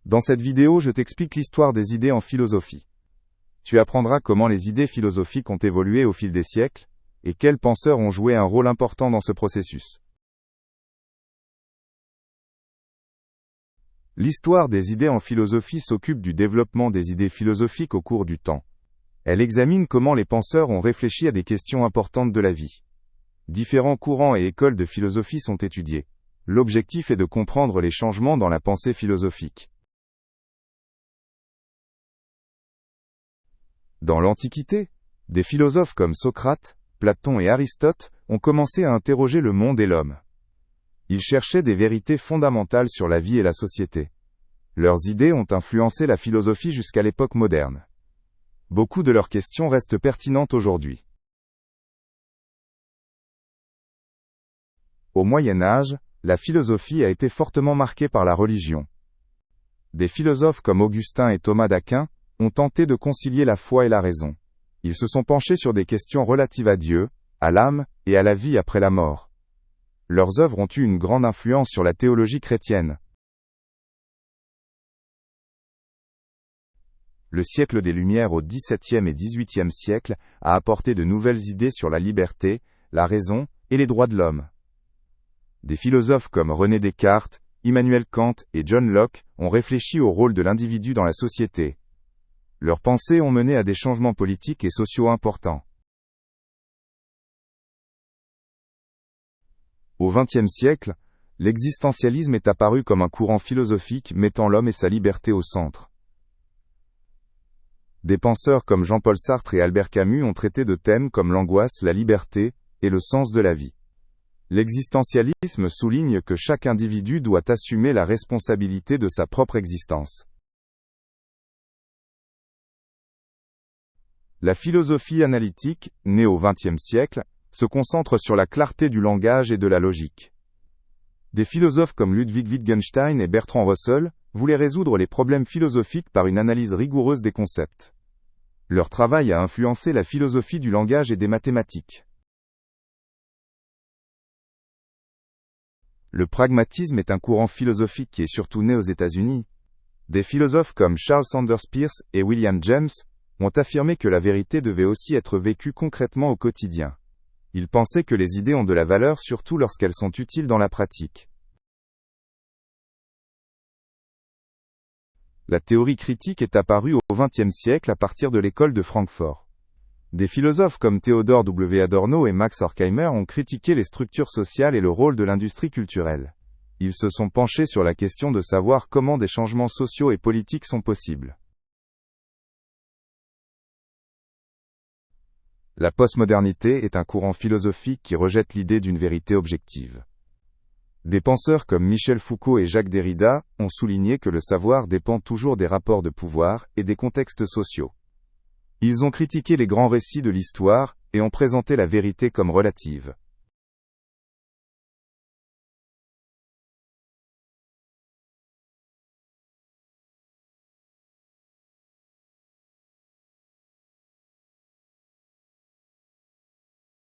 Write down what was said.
Dans cette vidéo, je t'explique l'histoire des idées en philosophie. Tu apprendras comment les idées philosophiques ont évolué au fil des siècles, et quels penseurs ont joué un rôle important dans ce processus. L'histoire des idées en philosophie s'occupe du développement des idées philosophiques au cours du temps. Elle examine comment les penseurs ont réfléchi à des questions importantes de la vie. Différents courants et écoles de philosophie sont étudiés. L'objectif est de comprendre les changements dans la pensée philosophique. Dans l'Antiquité, des philosophes comme Socrate, Platon et Aristote ont commencé à interroger le monde et l'homme. Ils cherchaient des vérités fondamentales sur la vie et la société. Leurs idées ont influencé la philosophie jusqu'à l'époque moderne. Beaucoup de leurs questions restent pertinentes aujourd'hui. Au Moyen Âge, la philosophie a été fortement marquée par la religion. Des philosophes comme Augustin et Thomas d'Aquin ont tenté de concilier la foi et la raison. Ils se sont penchés sur des questions relatives à Dieu, à l'âme et à la vie après la mort. Leurs œuvres ont eu une grande influence sur la théologie chrétienne. Le siècle des Lumières au XVIIe et XVIIIe siècle a apporté de nouvelles idées sur la liberté, la raison et les droits de l'homme. Des philosophes comme René Descartes, Immanuel Kant et John Locke ont réfléchi au rôle de l'individu dans la société. Leurs pensées ont mené à des changements politiques et sociaux importants. Au XXe siècle, l'existentialisme est apparu comme un courant philosophique mettant l'homme et sa liberté au centre. Des penseurs comme Jean-Paul Sartre et Albert Camus ont traité de thèmes comme l'angoisse, la liberté et le sens de la vie. L'existentialisme souligne que chaque individu doit assumer la responsabilité de sa propre existence. La philosophie analytique, née au XXe siècle, se concentre sur la clarté du langage et de la logique. Des philosophes comme Ludwig Wittgenstein et Bertrand Russell voulaient résoudre les problèmes philosophiques par une analyse rigoureuse des concepts. Leur travail a influencé la philosophie du langage et des mathématiques. Le pragmatisme est un courant philosophique qui est surtout né aux États-Unis. Des philosophes comme Charles Sanders Peirce et William James ont affirmé que la vérité devait aussi être vécue concrètement au quotidien. Ils pensaient que les idées ont de la valeur surtout lorsqu'elles sont utiles dans la pratique. La théorie critique est apparue au XXe siècle à partir de l'école de Francfort. Des philosophes comme Theodor W. Adorno et Max Horkheimer ont critiqué les structures sociales et le rôle de l'industrie culturelle. Ils se sont penchés sur la question de savoir comment des changements sociaux et politiques sont possibles. La postmodernité est un courant philosophique qui rejette l'idée d'une vérité objective. Des penseurs comme Michel Foucault et Jacques Derrida ont souligné que le savoir dépend toujours des rapports de pouvoir et des contextes sociaux. Ils ont critiqué les grands récits de l'histoire et ont présenté la vérité comme relative.